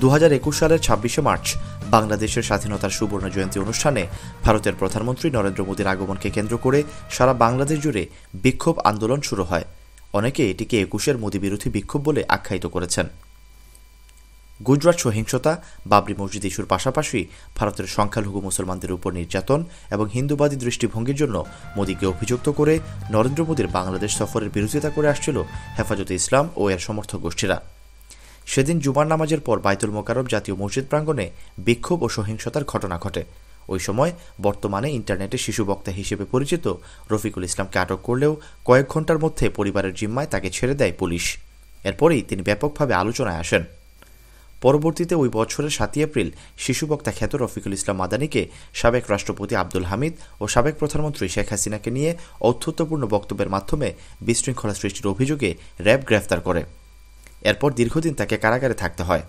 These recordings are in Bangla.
2021 সালের 26শে মার্চ বাংলাদেশের স্বাধীনতার সুবর্ণ জয়ন্তী অনুষ্ঠানে ভারতের প্রধানমন্ত্রী নরেন্দ্র মোদীর আগমনকে কেন্দ্র করে সারা বাংলাদেশ জুড়ে বিক্ষোভ আন্দোলন শুরু হয়। অনেকে এটিকে 21-এর মোদী বিরোধী বিক্ষোভ বলে আখ্যায়িত করেছেন। গুজরাট সহিংসতা, বাবরি মসজিদ ইস্যুর পাশাপাশি ভারতের সংখ্যালঘু মুসলমানদের উপর নির্যাতন এবং হিন্দুবাদী দৃষ্টিভঙ্গির জন্য মোদীকে অভিযুক্ত করে নরেন্দ্র মোদীর বাংলাদেশ সফরের বিরোধিতা করে আসছিল হেফাজতে ইসলাম ও এর সমর্থক গোষ্ঠীরা। সেদিন জুমার নামাজের পর বাইতুল মোকাররম জাতীয় মসজিদ প্রাঙ্গণে বিক্ষোভ ও সহিংসতার ঘটনা ঘটে। ওই সময় বর্তমানে ইন্টারনেটে শিশু বক্তা হিসেবে পরিচিত রফিকুল ইসলামকে আটক করলেও কয়েক ঘণ্টার মধ্যে পরিবারের জিম্মায় তাকে ছেড়ে দেয় পুলিশ। এরপরেই তিনি ব্যাপকভাবে আলোচনায় আসেন। পরবর্তীতে ওই বছরের 7 এপ্রিল শিশু বক্তা খ্যাত রফিকুল ইসলাম মাদানীকে সাবেক রাষ্ট্রপতি আব্দুল হামিদ ও সাবেক প্রধানমন্ত্রী শেখ হাসিনাকে নিয়ে ঔদ্ধত্যপূর্ণ বক্তব্যের মাধ্যমে বিশৃঙ্খলা সৃষ্টির অভিযোগে র্যাব গ্রেফতার করে। এরপর দীর্ঘদিন তাকে কারাগারে থাকতে হয়।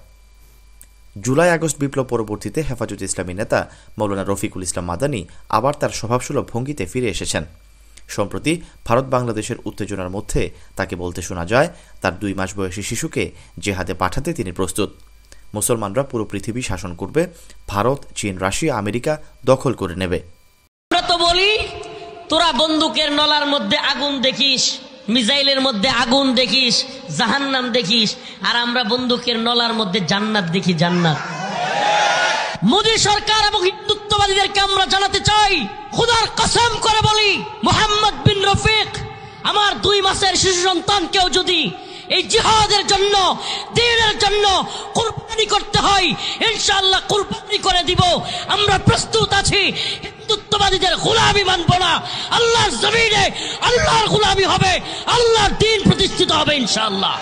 জুলাই-আগস্ট বিপ্লব পরবর্তীতে হেফাজত ইসলামী নেতা মৌলানা রফিকুল ইসলাম মাদানী আবার তার স্বভাবসুলভ ভঙ্গিতে ফিরে এসেছেন। সম্প্রতি ভারত বাংলাদেশের উত্তেজনার মধ্যে তাকে বলতে শোনা যায় তার 2 মাস বয়সী শিশুকে জেহাদে পাঠাতে তিনি প্রস্তুত। মুসলমানরা পুরো পৃথিবী শাসন করবে, ভারত, চীন, রাশিয়া, আমেরিকা দখল করে নেবে। আমরা তো বলি তোরা বন্দুকের নলার মধ্যে আগুন দেখিস, মিসাইলের মধ্যে আগুন দেখিস, জাহান্নাম দেখিস, আর আমরা বন্দুকের নলার মধ্যে জান্নাত দেখি, জান্নাত। মোদী সরকার এবং হিন্দুত্ববাদীদেরকে আমরা জানাতে চাই, খোদার কসম করে বলি, মোহাম্মদ বিন রফিক আমার 2 মাসের শিশু সন্তানকেও যদি এই জিহাদের জন্য, দ্বীনের জন্য কুরবানি করতে হয়, ইনশাআল্লাহ কুরবানি করে দিব। আমরা প্রস্তুত আছি, হিন্দুত্ববাদীদের গোলামি মানব না। আল্লাহর জমিনে আল্লাহর গোলামি হবে, আল্লাহর দ্বীন প্রতিষ্ঠিত হবে ইনশাআল্লাহ।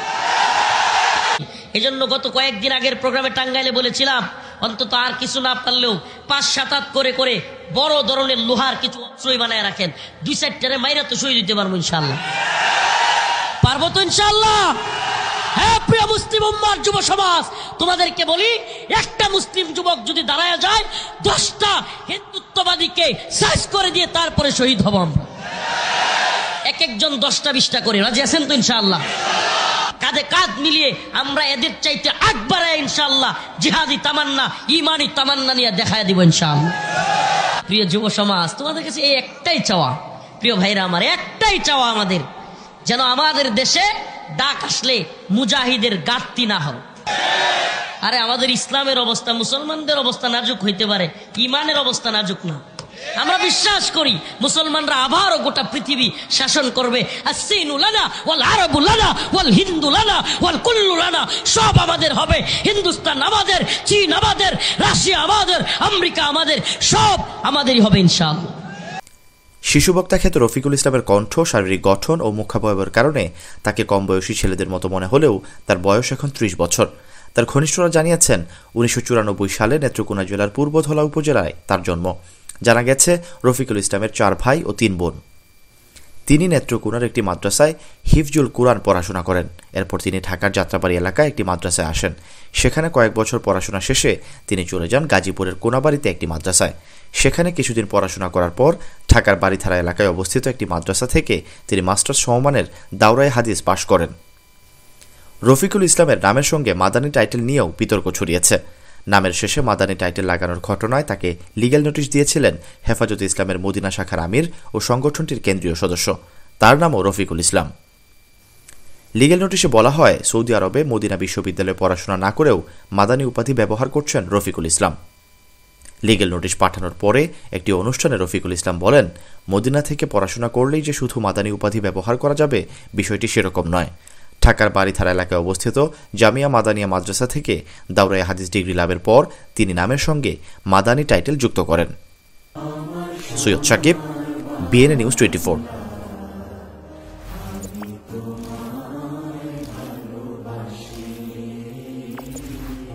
এজন্য গত কয়েকদিন আগের প্রোগ্রামে টাঙ্গাইলে বলেছিলাম, অন্তত আর কিছু না পারলেও 5-7 হাত করে করে বড় ধরনের লোহার কিছু অস্ত্রই বানায় রাখেন, 2-4টারে মাইরা তো শহীদ দিতে পারবো ইনশাআল্লাহ। পারবো তো ইনশাআল্লাহ। হ্যাঁ প্রিয় মুসলিম উম্মার যুব সমাজ, তোমাদেরকে বলি, একটা মুসলিম যুবক যদি দাঁড়ায় যায় 10টা হিন্দুত্ববাদীকে সাইজ করে দিয়ে তারপরে শহীদ হব আমরা। এক একজন 10টা 20টা করে, রাজি আছেন তো ইনশাআল্লাহ? কাঁধে কাঁধ মিলিয়ে আমরা এদের চাইতে একবারে ইনশাআল্লাহ জিহাদি তামান্না, ইমানি তামান্না নিয়ে দেখায় দিব ইনশাআল্লাহ। প্রিয় যুব সমাজ, তোমাদের কাছে এই একটাই চাওয়া, প্রিয় ভাইরা আমার, একটাই চাওয়া আমাদের, যেন আমাদের দেশে ডাক আসলে মুজাহিদের ঘাটতি না হয়। আরে আমাদের ইসলামের অবস্থা, মুসলমানদের অবস্থা নাজুক হইতে পারে, ইমানের অবস্থা নাজুক না। আমরা বিশ্বাস করি মুসলমানরা আবারও গোটা পৃথিবী শাসন করবে। আসসিনু লানা ওয়াল আরাবু লানা ওয়াল হিন্দু লানা ওয়াল কুল্লু লানা, সব আমাদের হবে। হিন্দুস্তান আমাদের, চীন আমাদের, রাশিয়া আমাদের, আমেরিকা আমাদের, সব আমাদেরই হবে ইনশাআল্লাহ। শিশু বক্তা খ্যাত রফিকুল ইসলামের কণ্ঠ, শারীরিক গঠন ও মুখাবয়বের কারণে তাকে কম বয়সী ছেলেদের মতো মনে হলেও তার বয়স এখন 30 বছর। তার ঘনিষ্ঠরা জানিয়েছেন 1994 সালে নেত্রকোনা জেলার পূর্বধলা উপজেলায় তার জন্ম। জানা গেছে রফিকুল ইসলামের 4 ভাই ও 3 বোন। তিনি নেত্রকোনার একটি মাদ্রাসায় হিফজুল কুরআন পড়াশোনা করেন। এরপর তিনি ঢাকার যাত্রাবাড়ি এলাকায় একটি মাদ্রাসায় আসেন। সেখানে কয়েক বছর পড়াশোনা শেষে তিনি চলে যান গাজীপুরের কোনাবাড়িতে একটি মাদ্রাসায়। সেখানে কিছুদিন পড়াশোনা করার পর ঢাকার বাড়িধারা এলাকায় অবস্থিত একটি মাদ্রাসা থেকে তিনি মাস্টার্স সমমানের দাওরায়ে হাদিস পাশ করেন। রফিকুল ইসলামের নামের সঙ্গে মাদানী টাইটেল নিয়েও বিতর্ক ছড়িয়েছে। নামের শেষে মাদানী টাইটেল লাগানোর ঘটনায় তাকে লিগ্যাল নোটিশ দিয়েছিলেন হেফাজতে ইসলামের মদিনা শাখার আমির ও সংগঠনটির কেন্দ্রীয় সদস্য। তার নামও রফিকুল ইসলাম। লিগ্যাল নোটিশে বলা হয়, সৌদি আরবে মদিনা বিশ্ববিদ্যালয়ে পড়াশোনা না করেও মাদানী উপাধি ব্যবহার করছেন রফিকুল ইসলাম। লিগ্যাল নোটিশ পাঠানোর পরে একটি অনুষ্ঠানে রফিকুল ইসলাম বলেন, মদিনা থেকে পড়াশোনা করলেই যে শুধু মাদানী উপাধি ব্যবহার করা যাবে, বিষয়টি সেরকম নয়। ঢাকার বাড়িধারা এলাকায় অবস্থিত জামিয়া মাদানিয়া মাদ্রাসা থেকে দাওরায়ে হাদিস ডিগ্রি লাভের পর তিনি নামের সঙ্গে মাদানী টাইটেল যুক্ত করেন। Syed Sakib, BNA news 24।